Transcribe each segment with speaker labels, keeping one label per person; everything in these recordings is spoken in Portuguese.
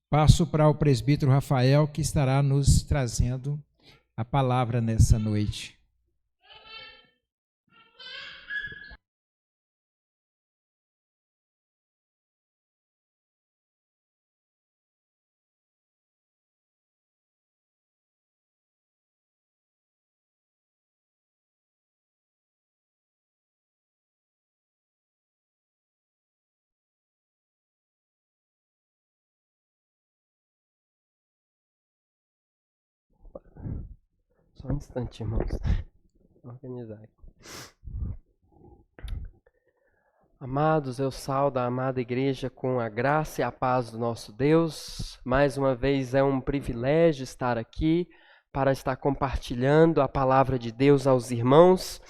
Speaker 1: Passo para o presbítero Rafael, que estará nos trazendo a palavra nessa noite.
Speaker 2: Só um instante, irmãos. Vou organizar aqui. Amados, eu saúdo a amada igreja com a graça e a paz do nosso Deus. Mais uma vez é um privilégio estar aqui para estar compartilhando a palavra de Deus aos irmãos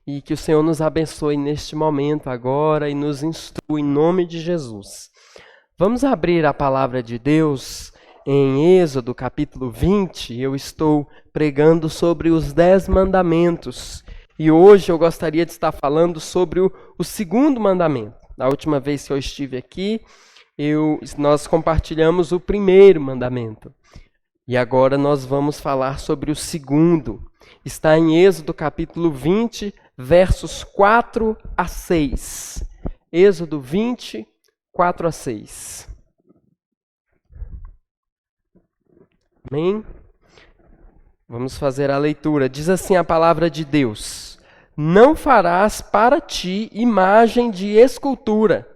Speaker 2: e que o Senhor nos abençoe neste momento agora e nos instrua em nome de Jesus. Vamos abrir a palavra de Deus em Êxodo capítulo 20. Eu estou pregando sobre os 10 mandamentos. E hoje eu gostaria de estar falando sobre o segundo mandamento. Na última vez que eu estive aqui, nós compartilhamos o primeiro mandamento. E agora nós vamos falar sobre o segundo. Está em Êxodo capítulo 20, versos 4 a 6. Êxodo 20, 4 a 6. Amém? Vamos fazer a leitura. Diz assim a palavra de Deus: Não farás para ti imagem de escultura,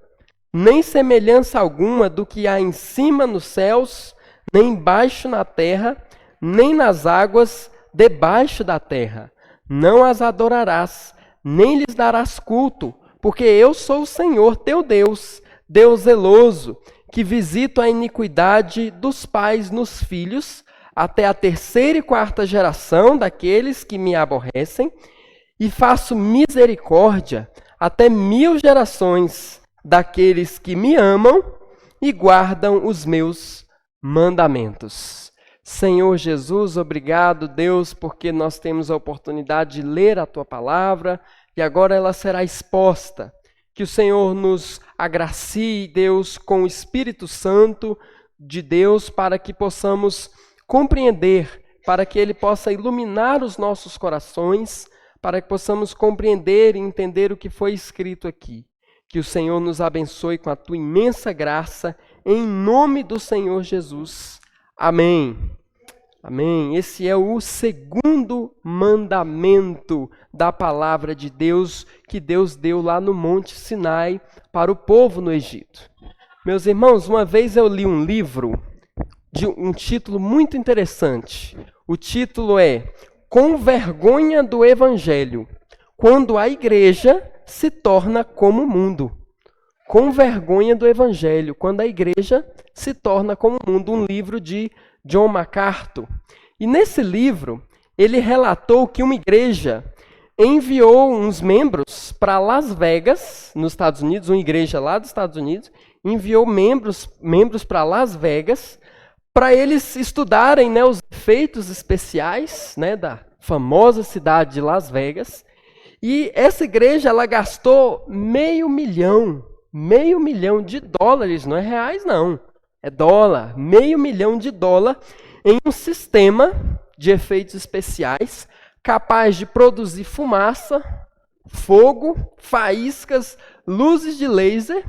Speaker 2: nem semelhança alguma do que há em cima nos céus, nem embaixo na terra, nem nas águas debaixo da terra. Não as adorarás, nem lhes darás culto, porque eu sou o Senhor teu Deus, Deus zeloso, que visito a iniquidade dos pais nos filhos, até a 3ª e 4ª geração daqueles que me aborrecem, e faço misericórdia até 1000 gerações daqueles que me amam e guardam os meus mandamentos. Senhor Jesus, obrigado, Deus, porque nós temos a oportunidade de ler a Tua palavra e agora ela será exposta. Que o Senhor nos agracie, Deus, com o Espírito Santo de Deus para que possamos compreender, para que Ele possa iluminar os nossos corações, para que possamos compreender e entender o que foi escrito aqui. Que o Senhor nos abençoe com a Tua imensa graça, em nome do Senhor Jesus. Amém. Amém. Esse é o segundo mandamento da palavra de Deus que Deus deu lá no Monte Sinai para o povo no Egito. Meus irmãos, uma vez eu li um livro de um título muito interessante. O título é Com Vergonha do Evangelho, quando a igreja se torna como o mundo. Com vergonha do Evangelho, quando a igreja se torna como o mundo. Um livro de John MacArthur. E nesse livro, ele relatou que uma igreja enviou uns membros para Las Vegas, nos Estados Unidos, uma igreja lá dos Estados Unidos, enviou membros para Las Vegas, para eles estudarem, os efeitos especiais, da famosa cidade de Las Vegas. E essa igreja, ela gastou $500 milhão de dólares, não é reais não, é dólar, $500 milhão em um sistema de efeitos especiais capaz de produzir fumaça, fogo, faíscas, luzes de laser.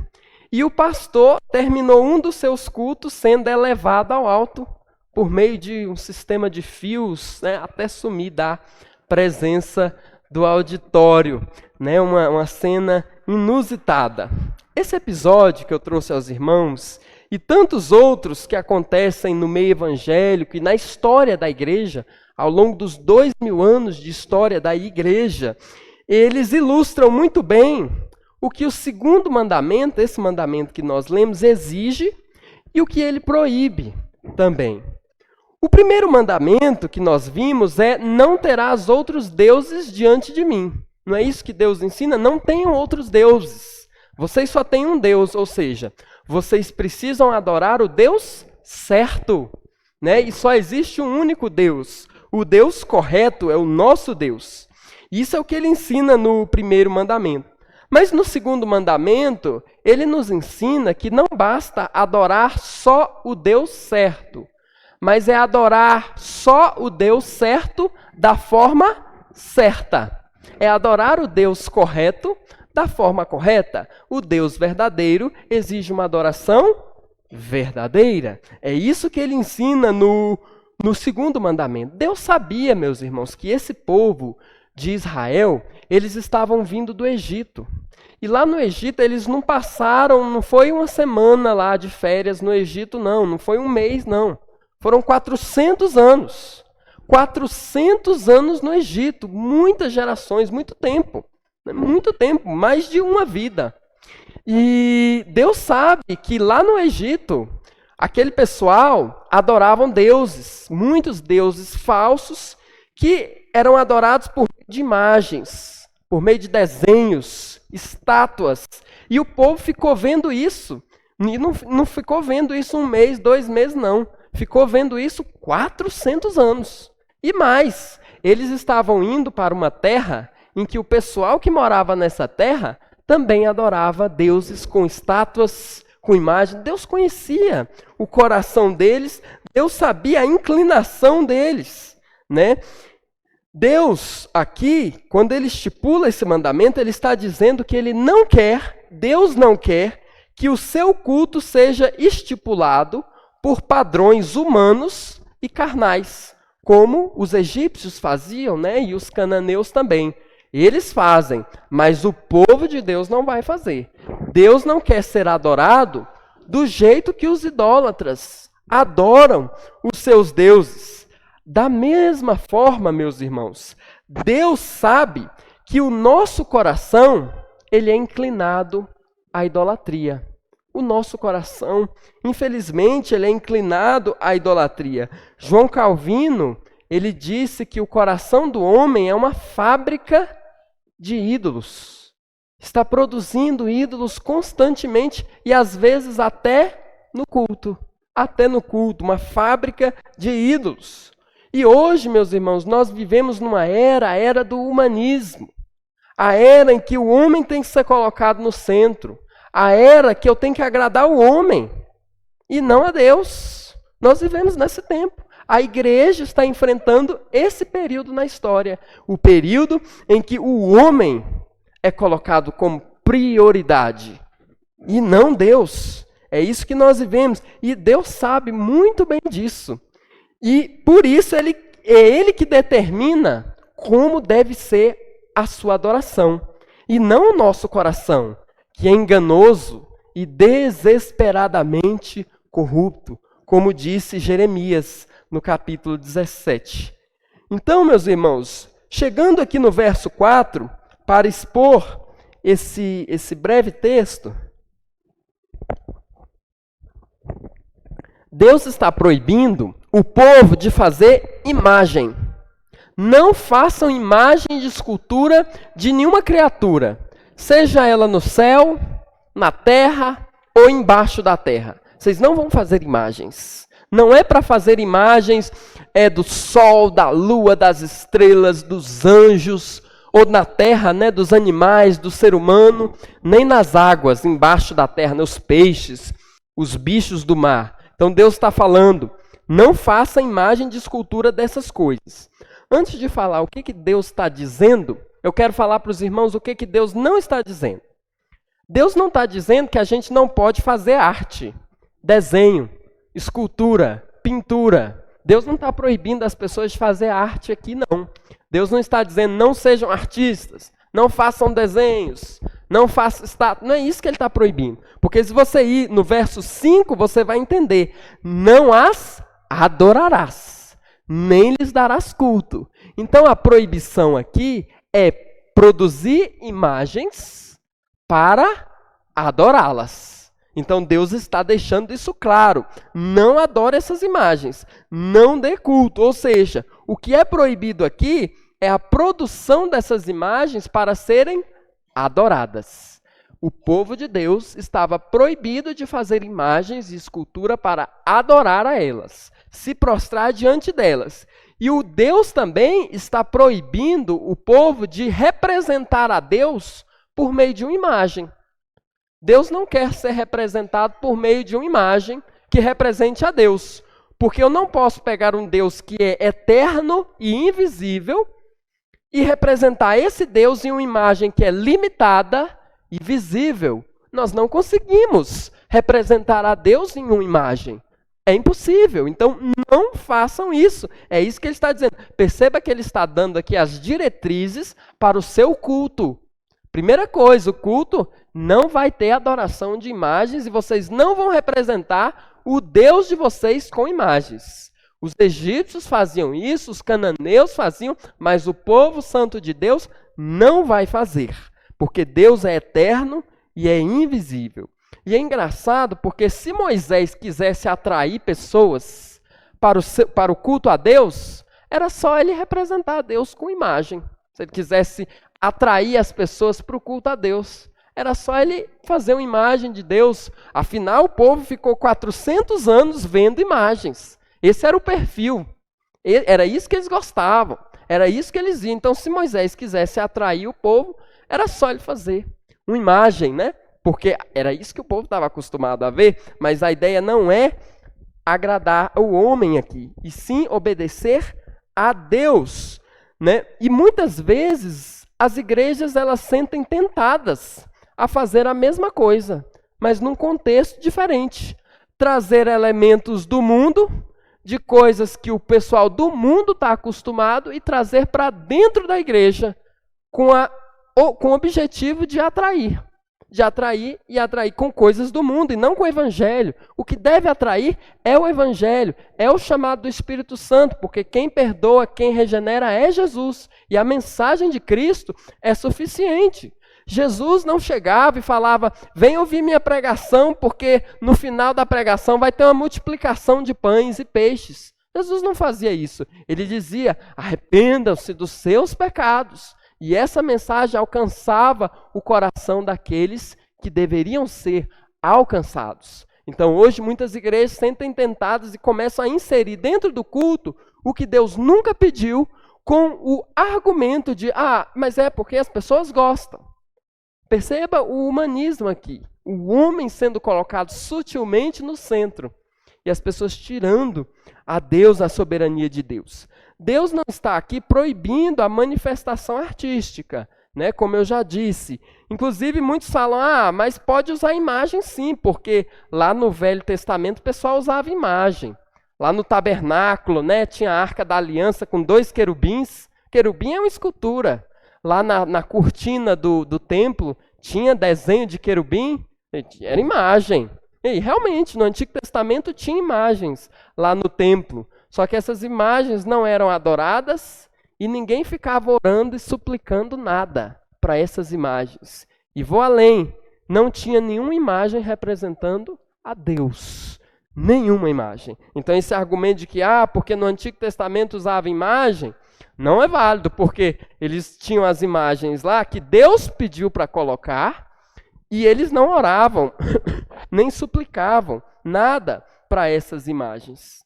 Speaker 2: E o pastor terminou um dos seus cultos sendo elevado ao alto por meio de um sistema de fios, até sumir da presença do auditório. Uma cena inusitada. Esse episódio que eu trouxe aos irmãos e tantos outros que acontecem no meio evangélico e na história da igreja, ao longo dos 2000 anos de história da igreja, eles ilustram muito bem o que o segundo mandamento, esse mandamento que nós lemos, exige e o que ele proíbe também. O primeiro mandamento que nós vimos é: não terás outros deuses diante de mim. Não é isso que Deus ensina? Não tenham outros deuses. Vocês só têm um Deus, ou seja, vocês precisam adorar o Deus certo. E só existe um único Deus. O Deus correto é o nosso Deus. Isso é o que ele ensina no primeiro mandamento. Mas no segundo mandamento, ele nos ensina que não basta adorar só o Deus certo, mas é adorar só o Deus certo da forma certa. É adorar o Deus correto da forma correta. O Deus verdadeiro exige uma adoração verdadeira. É isso que ele ensina no segundo mandamento. Deus sabia, meus irmãos, que esse povo de Israel, eles estavam vindo do Egito. E lá no Egito eles não passaram, não foi uma semana lá de férias no Egito, não foi um mês, não. Foram 400 anos. 400 anos no Egito, muitas gerações, muito tempo, mais de uma vida. E Deus sabe que lá no Egito, aquele pessoal adoravam deuses, muitos deuses falsos, que eram adorados por meio de imagens, por meio de desenhos, estátuas. E o povo ficou vendo isso, e não ficou vendo isso 1 mês, 2 meses, não. Ficou vendo isso 400 anos. E mais, eles estavam indo para uma terra em que o pessoal que morava nessa terra também adorava deuses com estátuas, com imagens. Deus conhecia o coração deles, Deus sabia a inclinação deles, né? Deus aqui, quando ele estipula esse mandamento, ele está dizendo que Deus não quer que o seu culto seja estipulado por padrões humanos e carnais, como os egípcios faziam, né? E os cananeus também. Eles fazem, mas o povo de Deus não vai fazer. Deus não quer ser adorado do jeito que os idólatras adoram os seus deuses. Da mesma forma, meus irmãos, Deus sabe que o nosso coração, ele é inclinado à idolatria. O nosso coração, infelizmente, ele é inclinado à idolatria. João Calvino, ele disse que o coração do homem é uma fábrica de ídolos. Está produzindo ídolos constantemente e às vezes até no culto. Até no culto, uma fábrica de ídolos. E hoje, meus irmãos, nós vivemos numa era, a era do humanismo. A era em que o homem tem que ser colocado no centro. A era que eu tenho que agradar o homem e não a Deus. Nós vivemos nesse tempo. A igreja está enfrentando esse período na história. O período em que o homem é colocado como prioridade e não Deus. É isso que nós vivemos. E Deus sabe muito bem disso. E por isso é Ele que determina como deve ser a sua adoração. E não o nosso coração, que é enganoso e desesperadamente corrupto, como disse Jeremias no capítulo 17. Então, meus irmãos, chegando aqui no verso 4, para expor esse breve texto, Deus está proibindo o povo de fazer imagem. Não façam imagem de escultura de nenhuma criatura, seja ela no céu, na terra ou embaixo da terra. Vocês não vão fazer imagens. Não é para fazer imagens do sol, da lua, das estrelas, dos anjos, ou na terra, né, dos animais, do ser humano, nem nas águas, embaixo da terra, nos peixes, os bichos do mar. Então Deus está falando, não faça imagem de escultura dessas coisas. Antes de falar o que Deus está dizendo, eu quero falar para os irmãos o que Deus não está dizendo. Deus não está dizendo que a gente não pode fazer arte, desenho, escultura, pintura. Deus não está proibindo as pessoas de fazer arte aqui, não. Deus não está dizendo não sejam artistas, não façam desenhos, não façam estátuas. Não é isso que Ele está proibindo. Porque se você ir no verso 5, você vai entender. Não as adorarás, nem lhes darás culto. Então a proibição aqui é produzir imagens para adorá-las. Então Deus está deixando isso claro. Não adore essas imagens, não dê culto. Ou seja, o que é proibido aqui é a produção dessas imagens para serem adoradas. O povo de Deus estava proibido de fazer imagens e escultura para adorar a elas, se prostrar diante delas. E o Deus também está proibindo o povo de representar a Deus por meio de uma imagem. Deus não quer ser representado por meio de uma imagem que represente a Deus. Porque eu não posso pegar um Deus que é eterno e invisível e representar esse Deus em uma imagem que é limitada e visível. Nós não conseguimos representar a Deus em uma imagem. É impossível. Então, não façam isso. É isso que ele está dizendo. Perceba que ele está dando aqui as diretrizes para o seu culto. Primeira coisa, o culto não vai ter adoração de imagens e vocês não vão representar o Deus de vocês com imagens. Os egípcios faziam isso, os cananeus faziam, mas o povo santo de Deus não vai fazer, porque Deus é eterno e é invisível. E é engraçado porque se Moisés quisesse atrair pessoas para o culto a Deus, era só ele representar a Deus com imagem. Se ele quisesse atrair as pessoas para o culto a Deus, era só ele fazer uma imagem de Deus. Afinal, o povo ficou 400 anos vendo imagens. Esse era o perfil. Era isso que eles gostavam. Era isso que eles iam. Então, se Moisés quisesse atrair o povo, era só ele fazer uma imagem, né? Porque era isso que o povo estava acostumado a ver. Mas a ideia não é agradar o homem aqui, e sim obedecer a Deus, né? E muitas vezes as igrejas elas sentem tentadas a fazer a mesma coisa, mas num contexto diferente. Trazer elementos do mundo, de coisas que o pessoal do mundo está acostumado, e trazer para dentro da igreja com o objetivo de atrair e atrair com coisas do mundo e não com o evangelho. O que deve atrair é o evangelho, é o chamado do Espírito Santo, porque quem perdoa, quem regenera é Jesus, e a mensagem de Cristo é suficiente. Jesus não chegava e falava, vem ouvir minha pregação, porque no final da pregação vai ter uma multiplicação de pães e peixes. Jesus não fazia isso. Ele dizia, arrependam-se dos seus pecados. E essa mensagem alcançava o coração daqueles que deveriam ser alcançados. Então hoje muitas igrejas se sentem tentadas e começam a inserir dentro do culto o que Deus nunca pediu, com o argumento de, mas é porque as pessoas gostam. Perceba o humanismo aqui. O homem sendo colocado sutilmente no centro. E as pessoas tirando a Deus, a soberania de Deus. Deus não está aqui proibindo a manifestação artística, né? Como eu já disse. Inclusive muitos falam, mas pode usar imagem sim, porque lá no Velho Testamento o pessoal usava imagem. Lá no tabernáculo, né, tinha a Arca da Aliança com 2 querubins. Querubim é uma escultura. Lá na cortina do templo, tinha desenho de querubim, era imagem. E realmente, no Antigo Testamento tinha imagens lá no templo. Só que essas imagens não eram adoradas e ninguém ficava orando e suplicando nada para essas imagens. E vou além, não tinha nenhuma imagem representando a Deus. Nenhuma imagem. Então esse argumento de que, porque no Antigo Testamento usava imagem, não é válido, porque eles tinham as imagens lá que Deus pediu para colocar e eles não oravam, nem suplicavam nada para essas imagens.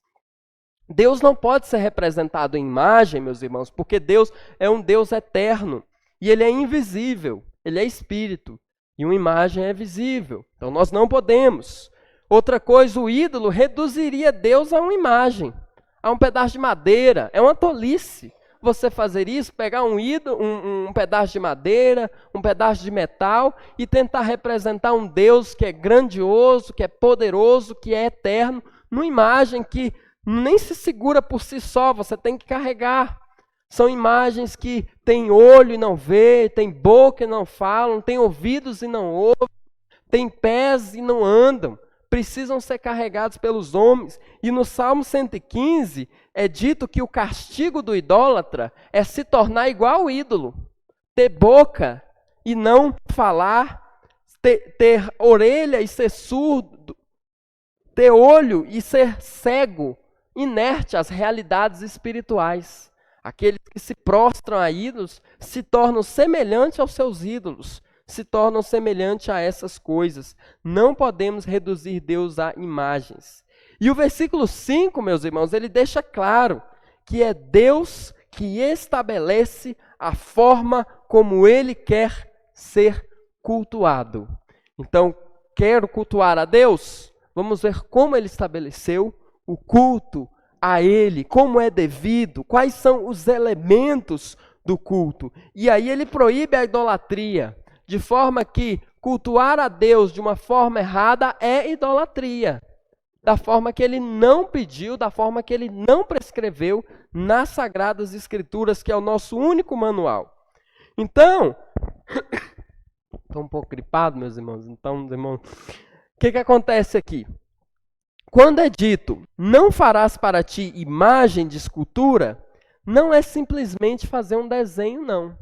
Speaker 2: Deus não pode ser representado em imagem, meus irmãos, porque Deus é um Deus eterno e Ele é invisível, Ele é espírito e uma imagem é visível. Então nós não podemos. Outra coisa, o ídolo reduziria Deus a uma imagem, a um pedaço de madeira. É uma tolice você fazer isso, pegar um ídolo, um pedaço de madeira, um pedaço de metal e tentar representar um Deus que é grandioso, que é poderoso, que é eterno, numa imagem que nem se segura por si só, você tem que carregar. São imagens que têm olho e não vê, têm boca e não falam, têm ouvidos e não ouvem, têm pés e não andam. Precisam ser carregados pelos homens. E no Salmo 115 é dito que o castigo do idólatra é se tornar igual ao ídolo. Ter boca e não falar, ter orelha e ser surdo, ter olho e ser cego, inerte às realidades espirituais. Aqueles que se prostram a ídolos se tornam semelhantes aos seus ídolos. Se tornam semelhantes a essas coisas. Não podemos reduzir Deus a imagens. E o versículo 5, meus irmãos, ele deixa claro que é Deus que estabelece a forma como Ele quer ser cultuado. Então, quero cultuar a Deus? Vamos ver como ele estabeleceu o culto a ele, como é devido, quais são os elementos do culto. E aí ele proíbe a idolatria, de forma que cultuar a Deus de uma forma errada é idolatria. Da forma que ele não pediu, da forma que ele não prescreveu nas Sagradas Escrituras, que é o nosso único manual. Então, estou um pouco gripado, meus irmãos. Então, meus irmãos, o que acontece aqui? Quando é dito, não farás para ti imagem de escultura, não é simplesmente fazer um desenho, não.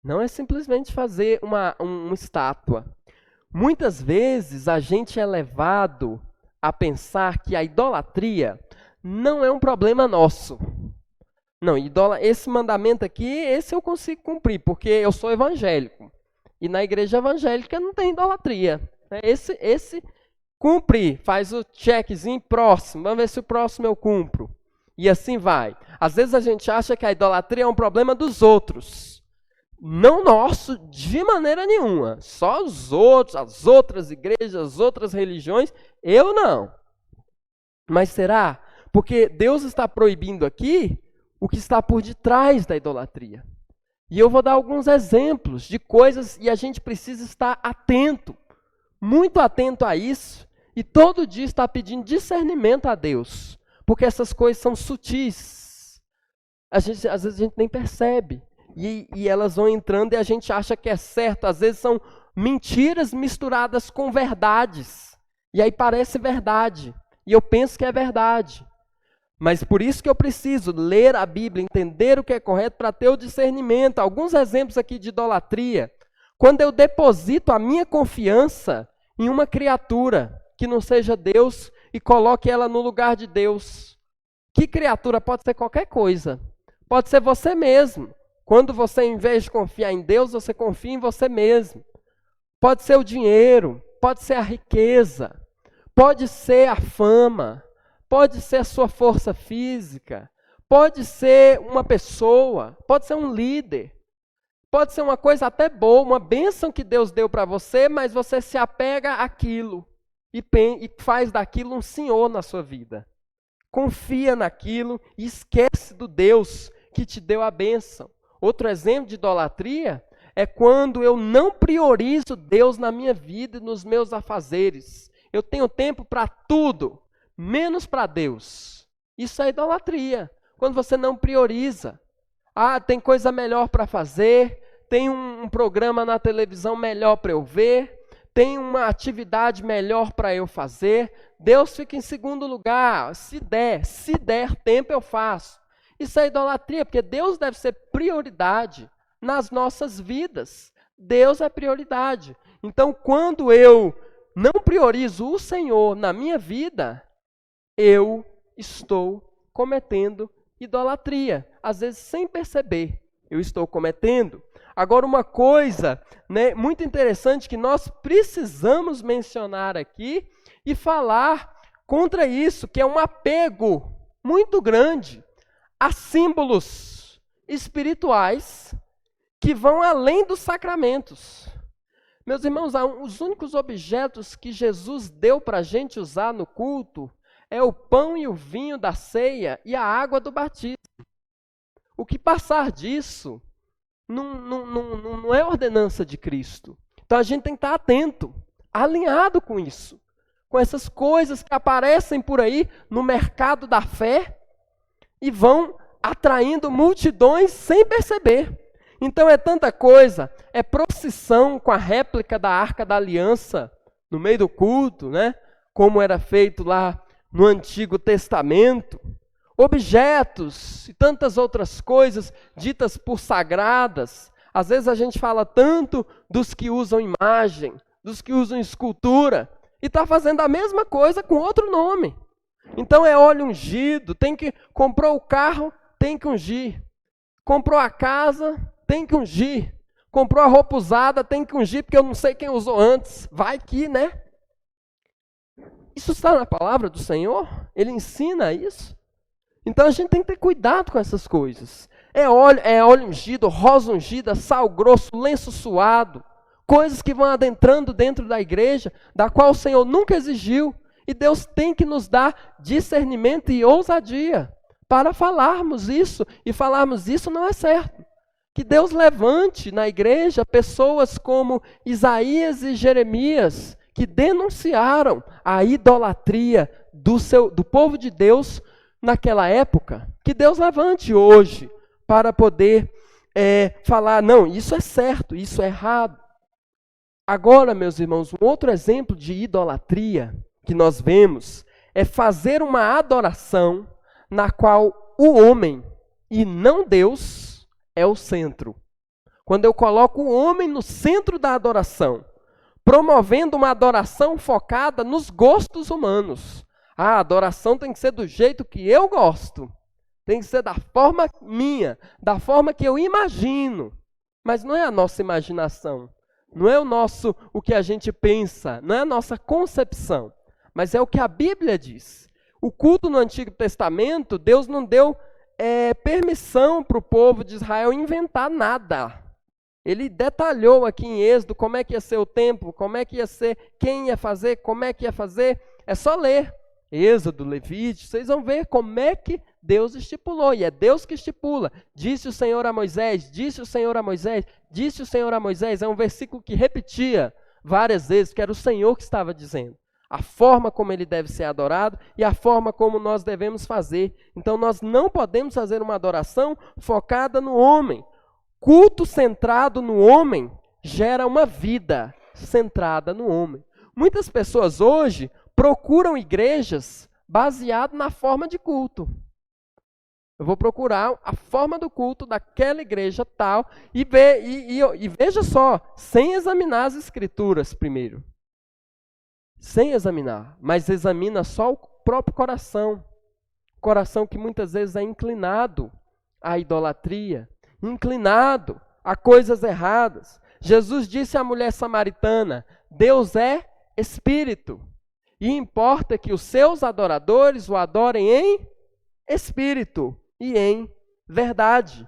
Speaker 2: Não é simplesmente fazer uma estátua. Muitas vezes a gente é levado a pensar que a idolatria não é um problema nosso. Não, esse mandamento aqui, esse eu consigo cumprir, porque eu sou evangélico. E na igreja evangélica não tem idolatria. Esse cumprir, faz o checkzinho próximo, vamos ver se o próximo eu cumpro. E assim vai. Às vezes a gente acha que a idolatria é um problema dos outros. Não nosso de maneira nenhuma. Só os outros, as outras igrejas, as outras religiões, eu não. Mas será? Porque Deus está proibindo aqui o que está por detrás da idolatria. E eu vou dar alguns exemplos de coisas e a gente precisa estar atento, muito atento a isso, e todo dia estar pedindo discernimento a Deus, porque essas coisas são sutis. Às vezes a gente nem percebe. E elas vão entrando e a gente acha que é certo. Às vezes são mentiras misturadas com verdades. E aí parece verdade. E eu penso que é verdade. Mas por isso que eu preciso ler a Bíblia, entender o que é correto para ter o discernimento. Alguns exemplos aqui de idolatria. Quando eu deposito a minha confiança em uma criatura que não seja Deus e coloque ela no lugar de Deus. Que criatura? Pode ser qualquer coisa. Pode ser você mesmo. Quando você, em vez de confiar em Deus, você confia em você mesmo. Pode ser o dinheiro, pode ser a riqueza, pode ser a fama, pode ser a sua força física, pode ser uma pessoa, pode ser um líder, pode ser uma coisa até boa, uma bênção que Deus deu para você, mas você se apega àquilo e faz daquilo um senhor na sua vida. Confia naquilo e esquece do Deus que te deu a bênção. Outro exemplo de idolatria é quando eu não priorizo Deus na minha vida e nos meus afazeres. Eu tenho tempo para tudo, menos para Deus. Isso é idolatria. Quando você não prioriza. Tem coisa melhor para fazer, tem um programa na televisão melhor para eu ver, tem uma atividade melhor para eu fazer. Deus fica em segundo lugar. Se der tempo eu faço. Isso é idolatria, porque Deus deve ser prioridade nas nossas vidas. Deus é prioridade. Então, quando eu não priorizo o Senhor na minha vida, eu estou cometendo idolatria. Às vezes, sem perceber, eu estou cometendo. Agora, uma coisa, muito interessante que nós precisamos mencionar aqui e falar contra isso, que é um apego muito grande a símbolos espirituais que vão além dos sacramentos. Meus irmãos, os únicos objetos que Jesus deu para a gente usar no culto é o pão e o vinho da ceia e a água do batismo. O que passar disso não é ordenança de Cristo. Então a gente tem que estar atento, alinhado com isso, com essas coisas que aparecem por aí no mercado da fé, e vão atraindo multidões sem perceber. Então é tanta coisa, é procissão com a réplica da Arca da Aliança no meio do culto, como era feito lá no Antigo Testamento. Objetos e tantas outras coisas ditas por sagradas. Às vezes a gente fala tanto dos que usam imagem, dos que usam escultura, e está fazendo a mesma coisa com outro nome. Então é óleo ungido, comprou o carro, tem que ungir. Comprou a casa, tem que ungir. Comprou a roupa usada, tem que ungir, porque eu não sei quem usou antes. Vai que, Isso está na palavra do Senhor? Ele ensina isso? Então a gente tem que ter cuidado com essas coisas. É óleo ungido, rosa ungida, sal grosso, lenço suado, coisas que vão adentrando dentro da igreja, da qual o Senhor nunca exigiu. E Deus tem que nos dar discernimento e ousadia para falarmos isso. E falarmos isso não é certo. Que Deus levante na igreja pessoas como Isaías e Jeremias, que denunciaram a idolatria do povo de Deus naquela época. Que Deus levante hoje para poder falar, não, isso é certo, isso é errado. Agora, meus irmãos, um outro exemplo de idolatria que nós vemos é fazer uma adoração na qual o homem e não Deus é o centro. Quando eu coloco o homem no centro da adoração, promovendo uma adoração focada nos gostos humanos. A adoração tem que ser do jeito que eu gosto. Tem que ser da forma minha, da forma que eu imagino. Mas não é a nossa imaginação. Não é o que a gente pensa. Não é a nossa concepção. Mas é o que a Bíblia diz. O culto no Antigo Testamento, Deus não deu permissão para o povo de Israel inventar nada. Ele detalhou aqui em Êxodo como é que ia ser o templo, como é que ia ser, quem ia fazer, como é que ia fazer. É só ler Êxodo, Levítico, vocês vão ver como é que Deus estipulou. E é Deus que estipula. Disse o Senhor a Moisés, disse o Senhor a Moisés, disse o Senhor a Moisés. É um versículo que repetia várias vezes, que era o Senhor que estava dizendo. A forma como ele deve ser adorado e a forma como nós devemos fazer. Então nós não podemos fazer uma adoração focada no homem. Culto centrado no homem gera uma vida centrada no homem. Muitas pessoas hoje procuram igrejas baseadas na forma de culto. Eu vou procurar a forma do culto daquela igreja tal e veja só, sem examinar as escrituras primeiro. Sem examinar, mas examina só o próprio coração. Coração que muitas vezes é inclinado à idolatria, inclinado a coisas erradas. Jesus disse à mulher samaritana, Deus é espírito, e importa que os seus adoradores o adorem em espírito e em verdade.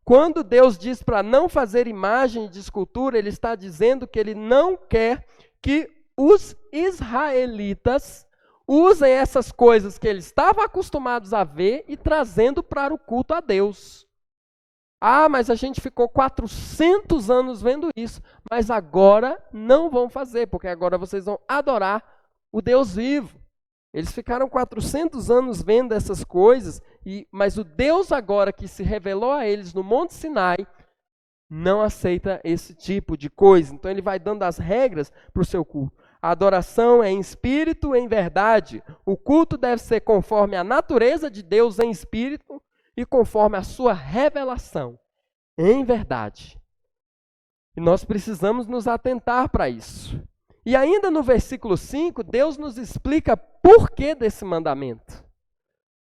Speaker 2: Quando Deus diz para não fazer imagem de escultura, Ele está dizendo que Ele não quer que os israelitas usem essas coisas que eles estavam acostumados a ver e trazendo para o culto a Deus. Ah, mas a gente ficou 400 anos vendo isso, mas agora não vão fazer, porque agora vocês vão adorar o Deus vivo. Eles ficaram 400 anos vendo essas coisas, mas o Deus agora que se revelou a eles no Monte Sinai, não aceita esse tipo de coisa. Então ele vai dando as regras para o seu culto. A adoração é em espírito e em verdade. O culto deve ser conforme a natureza de Deus em espírito e conforme a sua revelação em verdade. E nós precisamos nos atentar para isso. E ainda no versículo 5, Deus nos explica por que desse mandamento.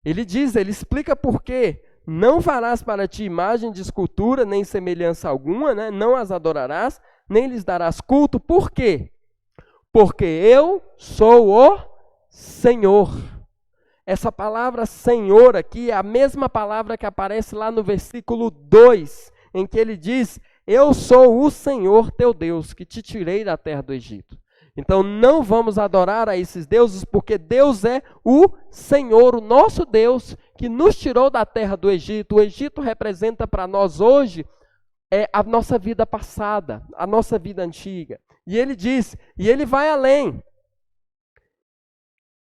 Speaker 2: Ele explica por quê. Não farás para ti imagem de escultura, nem semelhança alguma, né? Não as adorarás, nem lhes darás culto. Por quê? Porque eu sou o Senhor. Essa palavra Senhor aqui é a mesma palavra que aparece lá no versículo 2, em que ele diz, eu sou o Senhor teu Deus, que te tirei da terra do Egito. Então não vamos adorar a esses deuses, porque Deus é o Senhor, o nosso Deus, que nos tirou da terra do Egito. O Egito representa para nós hoje a nossa vida passada, a nossa vida antiga. E ele diz, e ele vai além,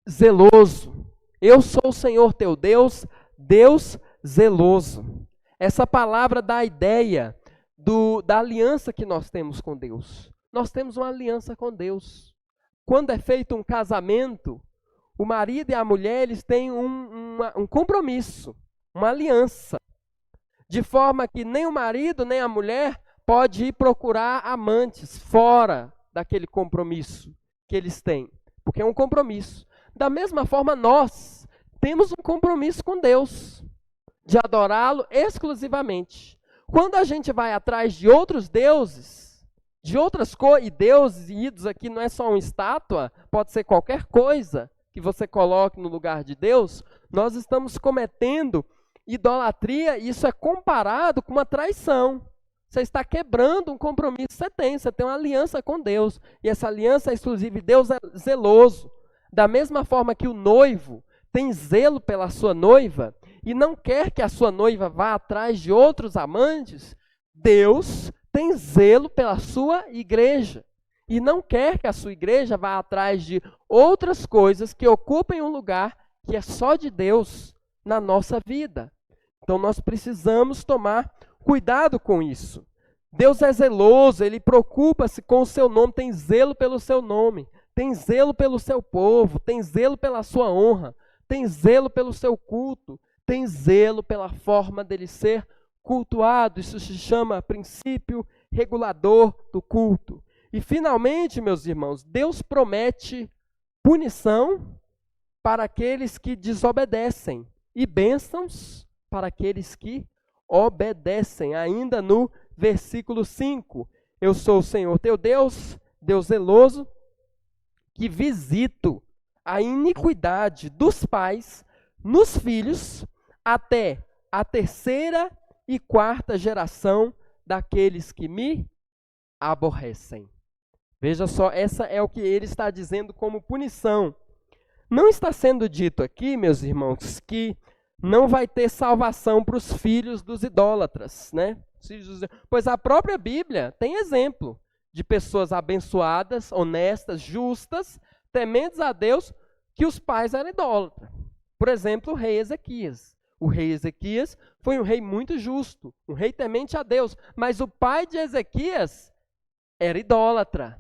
Speaker 2: zeloso. Eu sou o Senhor teu Deus, Deus zeloso. Essa palavra dá a ideia da aliança que nós temos com Deus. Nós temos uma aliança com Deus. Quando é feito um casamento, o marido e a mulher eles têm um compromisso, uma aliança. De forma que nem o marido nem a mulher pode ir procurar amantes fora daquele compromisso que eles têm. Porque é um compromisso. Da mesma forma, nós temos um compromisso com Deus, de adorá-lo exclusivamente. Quando a gente vai atrás de outros deuses, de outras coisas, e deuses e ídolos aqui não é só uma estátua, pode ser qualquer coisa que você coloque no lugar de Deus, nós estamos cometendo idolatria, e isso é comparado com uma traição. você está quebrando um compromisso que você tem uma aliança com Deus, e essa aliança é exclusiva, e Deus é zeloso. Da mesma forma que o noivo tem zelo pela sua noiva, e não quer que a sua noiva vá atrás de outros amantes, Deus tem zelo pela sua igreja, e não quer que a sua igreja vá atrás de outras coisas que ocupem um lugar que é só de Deus na nossa vida. Então nós precisamos tomar cuidado com isso. Deus é zeloso, Ele preocupa-se com o seu nome, tem zelo pelo seu nome, tem zelo pelo seu povo, tem zelo pela sua honra, tem zelo pelo seu culto, tem zelo pela forma dele ser cultuado. Isso se chama princípio regulador do culto. E finalmente, meus irmãos, Deus promete punição para aqueles que desobedecem e bênçãos para aqueles que obedecem. Ainda no versículo 5, eu sou o Senhor teu Deus, Deus zeloso, que visito a iniquidade dos pais nos filhos até a 3ª e 4ª geração daqueles que me aborrecem. Veja só, essa é o que ele está dizendo como punição. Não está sendo dito aqui, meus irmãos, que não vai ter salvação para os filhos dos idólatras, né? Pois a própria Bíblia tem exemplo de pessoas abençoadas, honestas, justas, tementes a Deus, que os pais eram idólatras. Por exemplo, o rei Ezequias. O rei Ezequias foi um rei muito justo, um rei temente a Deus, mas o pai de Ezequias era idólatra,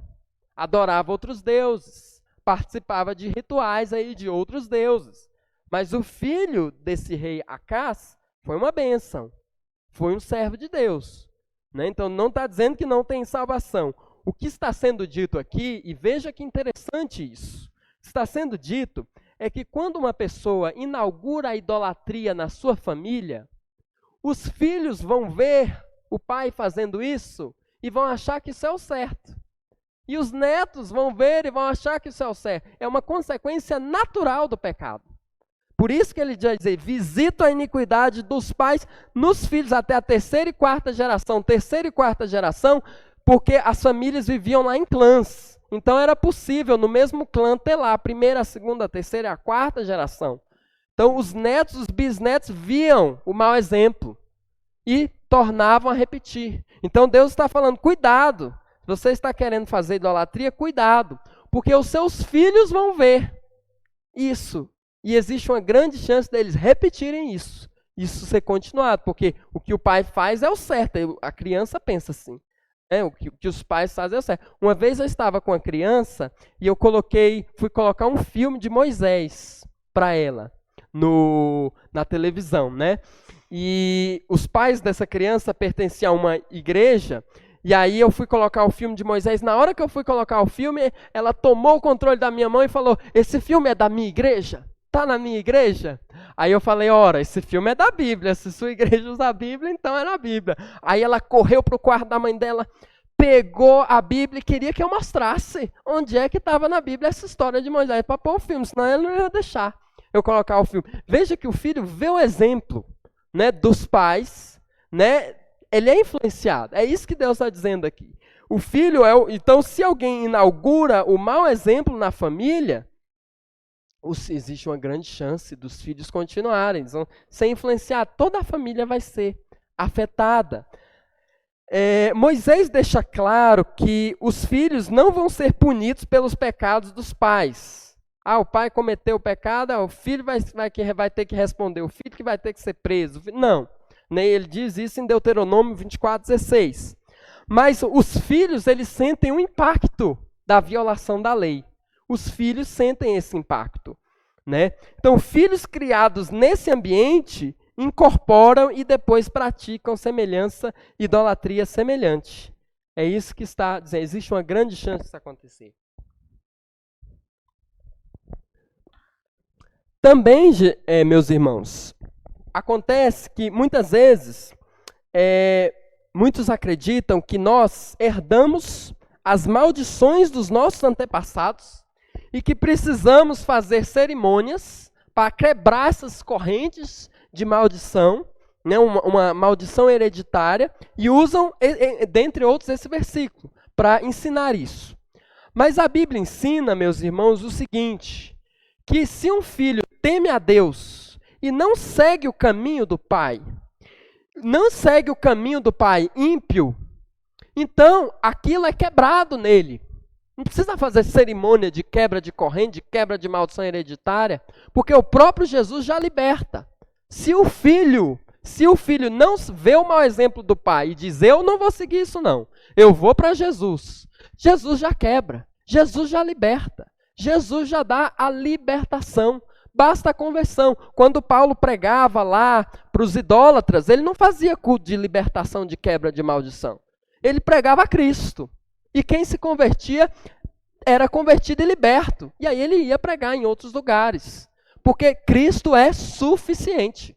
Speaker 2: adorava outros deuses, participava de rituais aí de outros deuses. Mas o filho desse rei Acás foi uma bênção, foi um servo de Deus, né? Então não está dizendo que não tem salvação. O que está sendo dito aqui, e veja que interessante isso, está sendo dito é que quando uma pessoa inaugura a idolatria na sua família, os filhos vão ver o pai fazendo isso e vão achar que isso é o certo. E os netos vão ver e vão achar que isso é o certo. É uma consequência natural do pecado. Por isso que ele diz, visito a iniquidade dos pais nos filhos até a 3ª e 4ª geração. 3ª e 4ª geração, porque as famílias viviam lá em clãs. Então era possível no mesmo clã ter lá a 1ª, a 2ª, a 3ª e a 4ª geração. Então os netos, os bisnetos viam o mau exemplo e tornavam a repetir. Então Deus está falando, cuidado. Se você está querendo fazer idolatria, cuidado, porque os seus filhos vão ver isso. E existe uma grande chance deles repetirem isso. Isso ser continuado, porque o que o pai faz é o certo. A criança pensa assim. O que os pais fazem é o certo. Uma vez eu estava com a criança e eu fui colocar um filme de Moisés para ela na televisão, né? E os pais dessa criança pertenciam a uma igreja. E aí eu fui colocar o filme de Moisés. Na hora que eu fui colocar o filme, ela tomou o controle da minha mão e falou, esse filme é da minha igreja? Tá na minha igreja? Aí eu falei, ora, esse filme é da Bíblia. Se sua igreja usa a Bíblia, então é na Bíblia. Aí ela correu para o quarto da mãe dela, pegou a Bíblia e queria que eu mostrasse onde é que estava na Bíblia essa história de Moisés para pôr o filme, senão ela não ia deixar eu colocar o filme. Veja que o filho vê o exemplo, né, dos pais, né? Ele é influenciado. É isso que Deus está dizendo aqui. O filho então, se alguém inaugura o mau exemplo na família, existe uma grande chance dos filhos continuarem. Então, sem influenciar, toda a família vai ser afetada. Moisés deixa claro que os filhos não vão ser punidos pelos pecados dos pais. O pai cometeu o pecado, o filho vai ter que responder, o filho que vai ter que ser preso. Não. Ele diz isso em Deuteronômio 24:16. Mas os filhos, eles sentem o impacto da violação da lei. Os filhos sentem esse impacto, né? Então, filhos criados nesse ambiente incorporam e depois praticam idolatria semelhante. É isso que está dizendo. Existe uma grande chance disso acontecer. Também, meus irmãos, acontece que muitas vezes muitos acreditam que nós herdamos as maldições dos nossos antepassados e que precisamos fazer cerimônias para quebrar essas correntes de maldição, né, uma maldição hereditária, e usam, dentre outros, esse versículo para ensinar isso. Mas a Bíblia ensina, meus irmãos, o seguinte, que se um filho teme a Deus e não segue o caminho do pai, não segue o caminho do pai ímpio, então aquilo é quebrado nele. Não precisa fazer cerimônia de quebra de corrente, de quebra de maldição hereditária, porque o próprio Jesus já liberta. Se o filho não vê o mau exemplo do pai e diz, eu não vou seguir isso não, eu vou para Jesus, Jesus já quebra, Jesus já liberta, Jesus já dá a libertação, basta a conversão. Quando Paulo pregava lá para os idólatras, ele não fazia culto de libertação, de quebra de maldição, ele pregava a Cristo, e quem se convertia era convertido e liberto, e aí ele ia pregar em outros lugares, porque Cristo é suficiente.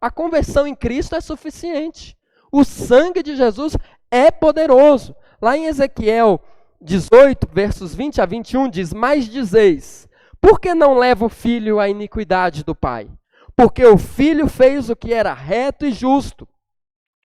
Speaker 2: A conversão em Cristo é suficiente. O sangue de Jesus é poderoso. Lá em Ezequiel 18, versos 20 a 21, diz, mas dizeis, por que não leva o filho à iniquidade do pai? Porque o filho fez o que era reto e justo,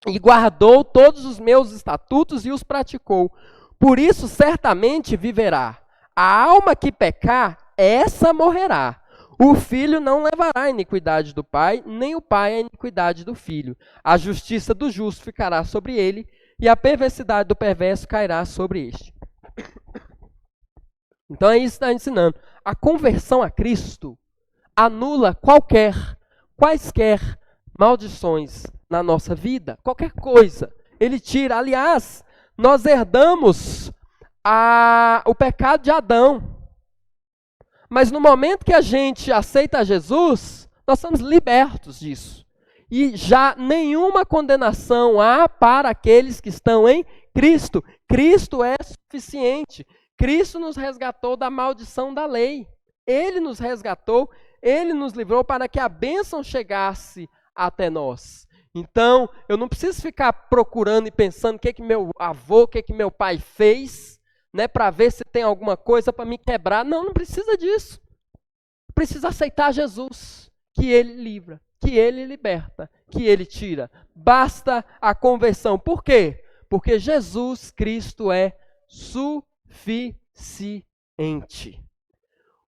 Speaker 2: e guardou todos os meus estatutos e os praticou. Por isso certamente viverá. A alma que pecar, essa morrerá. O filho não levará a iniquidade do pai, nem o pai a iniquidade do filho. A justiça do justo ficará sobre ele, e a perversidade do perverso cairá sobre este. Então é isso que está ensinando. A conversão a Cristo anula quaisquer maldições na nossa vida, qualquer coisa. Ele tira. Aliás, nós herdamos o pecado de Adão. Mas no momento que a gente aceita Jesus, nós somos libertos disso. E já nenhuma condenação há para aqueles que estão em Cristo. Cristo é suficiente. Cristo nos resgatou da maldição da lei. Ele nos resgatou, Ele nos livrou para que a bênção chegasse até nós. Então, eu não preciso ficar procurando e pensando o que meu avô, o que meu pai fez, né, para ver se tem alguma coisa para me quebrar. Não precisa disso. Precisa aceitar Jesus, que Ele livra, que Ele liberta, que Ele tira. Basta a conversão. Por quê? Porque Jesus Cristo é suficiente.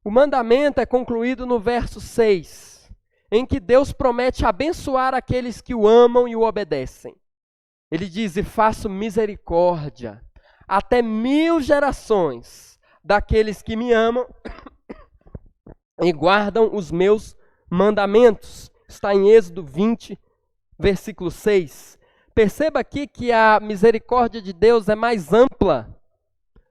Speaker 2: O mandamento é concluído no verso 6, em que Deus promete abençoar aqueles que o amam e o obedecem. Ele diz, e faço misericórdia até 1000 gerações daqueles que me amam e guardam os meus mandamentos. Está em Êxodo 20, versículo 6. Perceba aqui que a misericórdia de Deus é mais ampla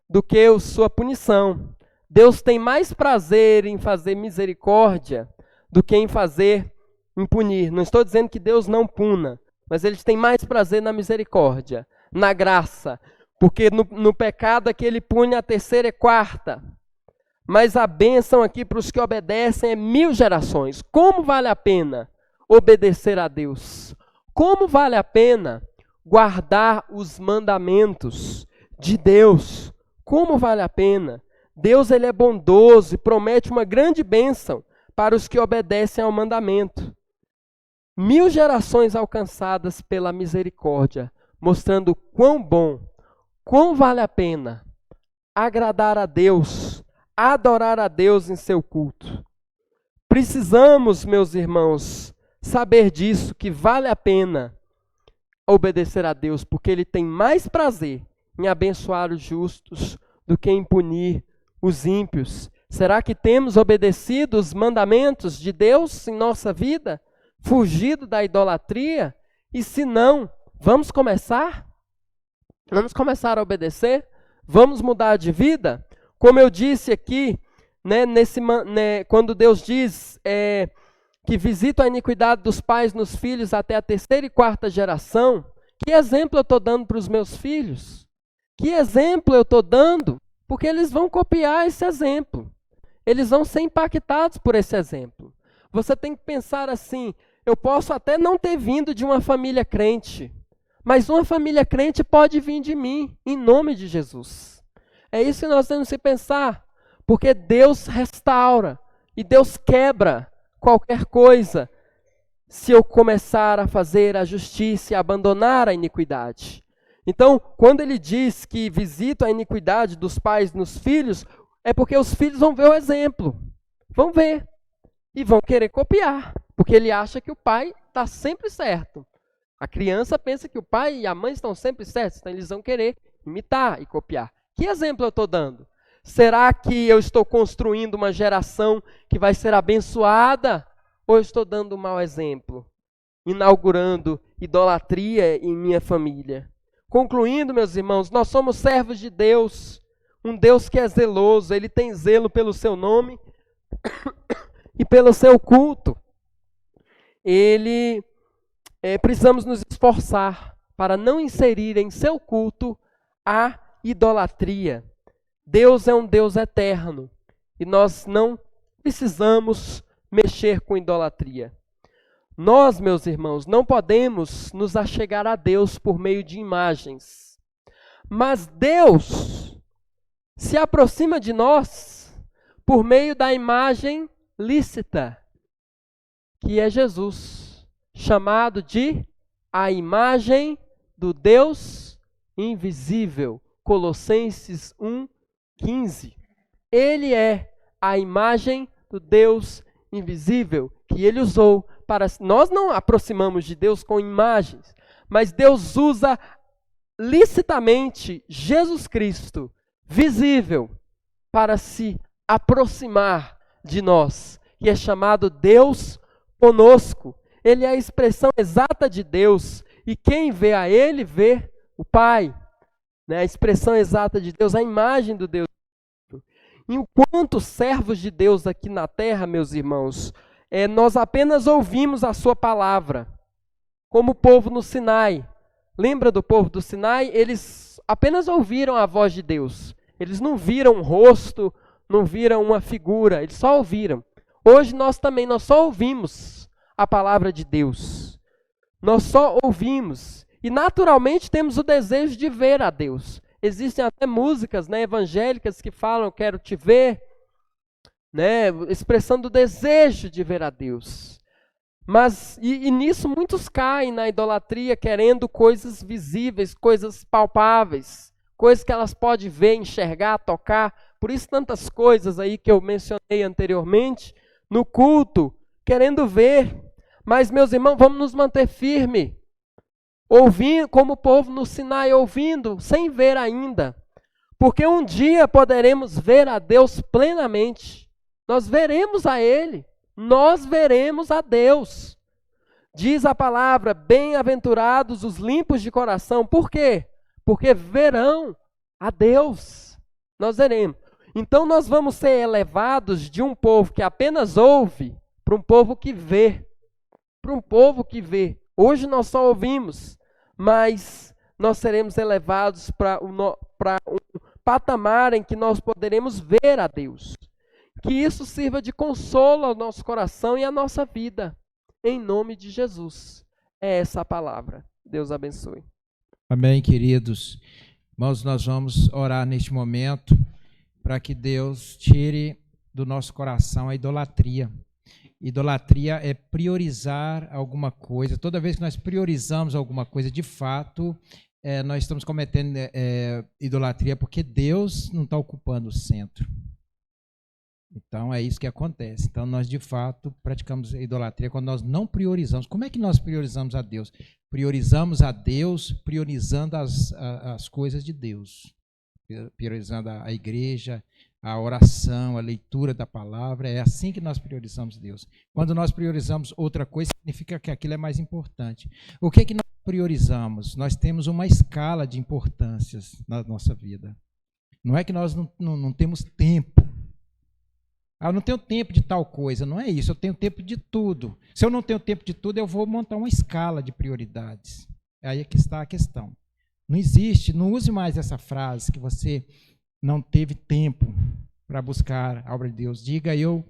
Speaker 2: do que a sua punição. Deus tem mais prazer em fazer misericórdia do que em punir. Não estou dizendo que Deus não puna, mas Ele tem mais prazer na misericórdia, na graça. Porque no pecado é que Ele pune a 3ª e 4ª. Mas a bênção aqui para os que obedecem é 1000 gerações. Como vale a pena obedecer a Deus? Como vale a pena guardar os mandamentos de Deus? Como vale a pena? Deus, Ele é bondoso e promete uma grande bênção para os que obedecem ao mandamento. 1000 gerações alcançadas pela misericórdia, mostrando quão bom, quão vale a pena agradar a Deus, adorar a Deus em seu culto. Precisamos, meus irmãos, saber disso, que vale a pena obedecer a Deus, porque Ele tem mais prazer em abençoar os justos do que em punir os ímpios. Será que temos obedecido os mandamentos de Deus em nossa vida? Fugido da idolatria? E se não, vamos começar? Vamos começar a obedecer? Vamos mudar de vida? Como eu disse aqui, né, quando Deus diz que visita a iniquidade dos pais nos filhos até a 3ª e 4ª geração, que exemplo eu estou dando para os meus filhos? Que exemplo eu estou dando? Porque eles vão copiar esse exemplo. Eles vão ser impactados por esse exemplo. Você tem que pensar assim, eu posso até não ter vindo de uma família crente, mas uma família crente pode vir de mim, em nome de Jesus. É isso que nós temos que pensar, porque Deus restaura e Deus quebra qualquer coisa se eu começar a fazer a justiça e abandonar a iniquidade. Então, quando ele diz que visita a iniquidade dos pais nos filhos, é porque os filhos vão ver o exemplo. Vão ver. E vão querer copiar. Porque ele acha que o pai está sempre certo. A criança pensa que o pai e a mãe estão sempre certos. Então, eles vão querer imitar e copiar. Que exemplo eu estou dando? Será que eu estou construindo uma geração que vai ser abençoada? Ou eu estou dando um mau exemplo? Inaugurando idolatria em minha família? Concluindo, meus irmãos, nós somos servos de Deus, um Deus que é zeloso, Ele tem zelo pelo seu nome e pelo seu culto. Precisamos nos esforçar para não inserir em seu culto a idolatria. Deus é um Deus eterno e nós não precisamos mexer com idolatria. Nós, meus irmãos, não podemos nos achegar a Deus por meio de imagens. Mas Deus se aproxima de nós por meio da imagem lícita, que é Jesus, chamado de a imagem do Deus invisível. Colossenses 1:15. Ele é a imagem do Deus invisível que ele usou para... Nós não aproximamos de Deus com imagens, mas Deus usa licitamente Jesus Cristo, visível, para se aproximar de nós, que é chamado Deus conosco. Ele é a expressão exata de Deus, e quem vê a Ele, vê o Pai. A expressão exata de Deus, a imagem do Deus. Enquanto servos de Deus aqui na terra, meus irmãos, nós apenas ouvimos a sua palavra, como o povo no Sinai. Lembra do povo do Sinai? Eles apenas ouviram a voz de Deus. Eles não viram um rosto, não viram uma figura, eles só ouviram. Hoje nós só ouvimos a palavra de Deus. Nós só ouvimos. E naturalmente temos o desejo de ver a Deus. Existem até músicas, evangélicas que falam, quero te ver, expressando o desejo de ver a Deus. Mas, e nisso muitos caem na idolatria, querendo coisas visíveis, coisas palpáveis, coisas que elas podem ver, enxergar, tocar. Por isso tantas coisas aí que eu mencionei anteriormente, no culto, querendo ver. Mas, meus irmãos, vamos nos manter firmes, ouvindo, como o povo no Sinai, ouvindo, sem ver ainda. Porque um dia poderemos ver a Deus plenamente. Nós veremos a Ele. Nós veremos a Deus. Diz a palavra, bem-aventurados os limpos de coração. Por quê? Porque verão a Deus. Nós veremos. Então nós vamos ser elevados de um povo que apenas ouve, para um povo que vê. Para um povo que vê. Hoje nós só ouvimos, mas nós seremos elevados para um patamar em que nós poderemos ver a Deus. Que isso sirva de consolo ao nosso coração e à nossa vida. Em nome de Jesus. É essa a palavra. Deus abençoe.
Speaker 1: Amém, queridos. Irmãos, nós vamos orar neste momento para que Deus tire do nosso coração a idolatria. Idolatria é priorizar alguma coisa. Toda vez que nós priorizamos alguma coisa, de fato, nós estamos cometendo idolatria porque Deus não está ocupando o centro. Então, é isso que acontece. Então, nós, de fato, praticamos idolatria quando nós não priorizamos. Como é que nós priorizamos a Deus? Priorizamos a Deus priorizando as coisas de Deus. Priorizando a igreja, a oração, a leitura da palavra. É assim que nós priorizamos Deus. Quando nós priorizamos outra coisa, significa que aquilo é mais importante. O que nós priorizamos? Nós temos uma escala de importâncias na nossa vida. Não é que nós não temos tempo. Eu não tenho tempo de tal coisa, não é isso, eu tenho tempo de tudo. Se eu não tenho tempo de tudo, eu vou montar uma escala de prioridades. Aí é que está a questão. Não existe, não use mais essa frase que você não teve tempo para buscar a obra de Deus. Diga, eu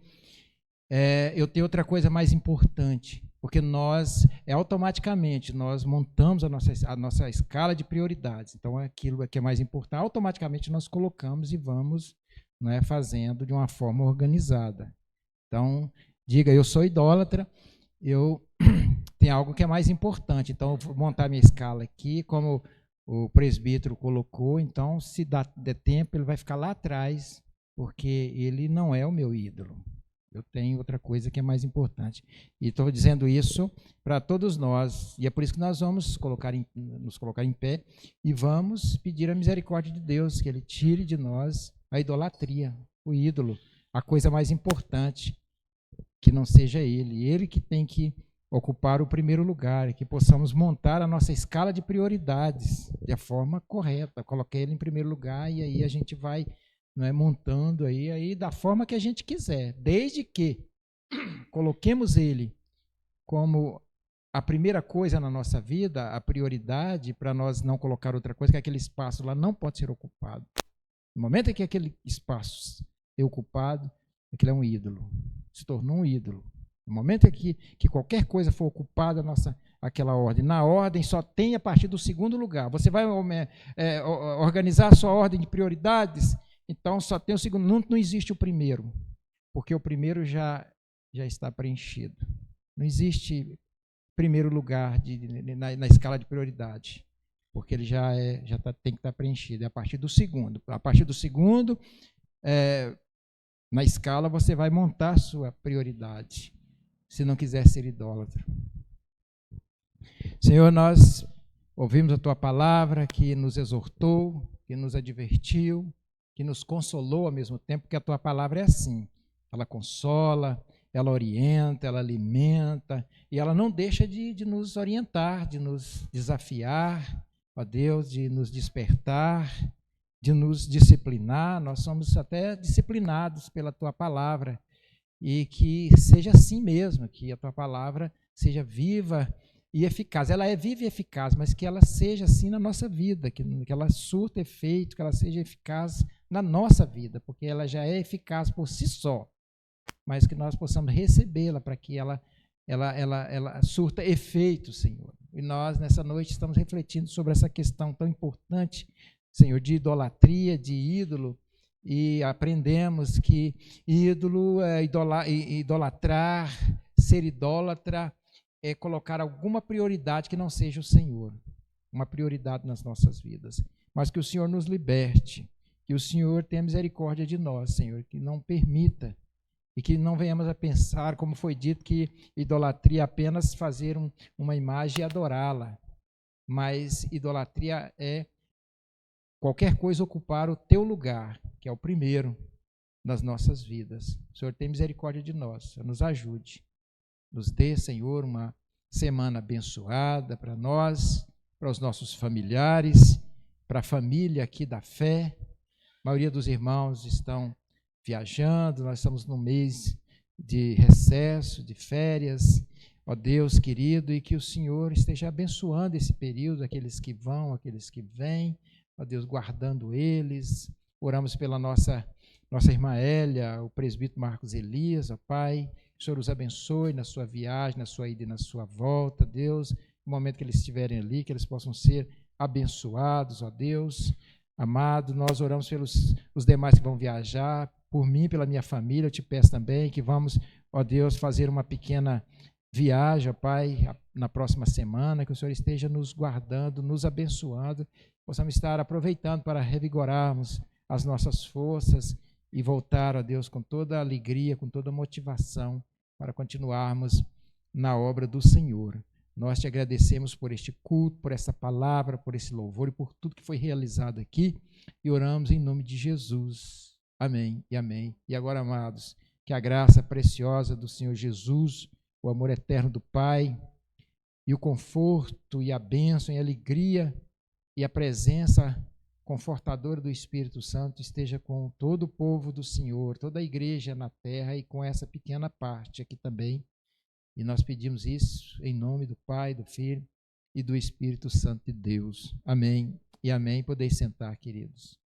Speaker 1: tenho outra coisa mais importante, porque automaticamente, nós montamos a nossa escala de prioridades. Então, aquilo que é mais importante, automaticamente nós colocamos e vamos fazendo de uma forma organizada. Então, diga, eu sou idólatra, eu tem algo que é mais importante. Então, eu vou montar minha escala aqui, como o presbítero colocou. Então, se der tempo, ele vai ficar lá atrás, porque ele não é o meu ídolo. Eu tenho outra coisa que é mais importante. E estou dizendo isso para todos nós, e é por isso que nós vamos nos colocar em pé e vamos pedir a misericórdia de Deus, que Ele tire de nós a idolatria, o ídolo, a coisa mais importante, que não seja Ele que tem que ocupar o primeiro lugar, que possamos montar a nossa escala de prioridades de forma correta, colocar Ele em primeiro lugar, e aí a gente vai, não é, montando aí da forma que a gente quiser, desde que coloquemos Ele como a primeira coisa na nossa vida, a prioridade, para nós não colocar outra coisa, que aquele espaço lá não pode ser ocupado. No momento em que aquele espaço é ocupado, aquilo é um ídolo, se tornou um ídolo. No momento em que qualquer coisa for ocupada, aquela ordem, na ordem só tem a partir do segundo lugar. Você vai organizar a sua ordem de prioridades, então só tem o segundo, não existe o primeiro, porque o primeiro já está preenchido. Não existe primeiro lugar na escala de prioridade, porque ele tem que estar preenchido. É a partir do segundo. A partir do segundo, na escala, você vai montar a sua prioridade, se não quiser ser idólatra. Senhor, nós ouvimos a Tua palavra que nos exortou, que nos advertiu, que nos consolou ao mesmo tempo, porque a Tua palavra é assim. Ela consola, ela orienta, ela alimenta, e ela não deixa de nos orientar, de nos desafiar, ó Deus, de nos despertar, de nos disciplinar. Nós somos até disciplinados pela Tua palavra, e que seja assim mesmo, que a Tua palavra seja viva e eficaz. Ela é viva e eficaz, mas que ela seja assim na nossa vida, que ela surta efeito, que ela seja eficaz na nossa vida, porque ela já é eficaz por si só, mas que nós possamos recebê-la para que ela surta efeito, Senhor. E nós, nessa noite, estamos refletindo sobre essa questão tão importante, Senhor, de idolatria, de ídolo, e aprendemos que ídolo é idolatrar, ser idólatra é colocar alguma prioridade que não seja o Senhor, uma prioridade nas nossas vidas. Mas que o Senhor nos liberte, que o Senhor tenha misericórdia de nós, Senhor, que não permita e que não venhamos a pensar, como foi dito, que idolatria é apenas fazer uma imagem e adorá-la, mas idolatria é qualquer coisa ocupar o teu lugar, que é o primeiro nas nossas vidas. O Senhor tem misericórdia de nós, nos ajude. Nos dê, Senhor, uma semana abençoada para nós, para os nossos familiares, para a família aqui da fé. A maioria dos irmãos estão viajando, nós estamos no mês de recesso, de férias. Ó Deus querido, e que o Senhor esteja abençoando esse período, aqueles que vão, aqueles que vêm, ó Deus, guardando eles. Oramos pela nossa irmã Hélia, o presbítero Marcos Elias, ó Pai. O Senhor os abençoe na sua viagem, na sua ida e na sua volta, Deus. No momento que eles estiverem ali, que eles possam ser abençoados, ó Deus. Amado, nós oramos pelos os demais que vão viajar, por mim, pela minha família. Eu te peço também que vamos, ó Deus, fazer uma pequena viagem, ó Pai, na próxima semana, que o Senhor esteja nos guardando, nos abençoando, possamos estar aproveitando para revigorarmos as nossas forças e voltar, ó Deus, com toda a alegria, com toda a motivação, para continuarmos na obra do Senhor. Nós te agradecemos por este culto, por essa palavra, por esse louvor e por tudo que foi realizado aqui, e oramos em nome de Jesus. Amém e amém. E agora, amados, que a graça preciosa do Senhor Jesus, o amor eterno do Pai, e o conforto e a bênção e a alegria e a presença confortadora do Espírito Santo esteja com todo o povo do Senhor, toda a igreja na terra e com essa pequena parte aqui também. E nós pedimos isso em nome do Pai, do Filho e do Espírito Santo de Deus. Amém e amém. Podeis sentar, queridos.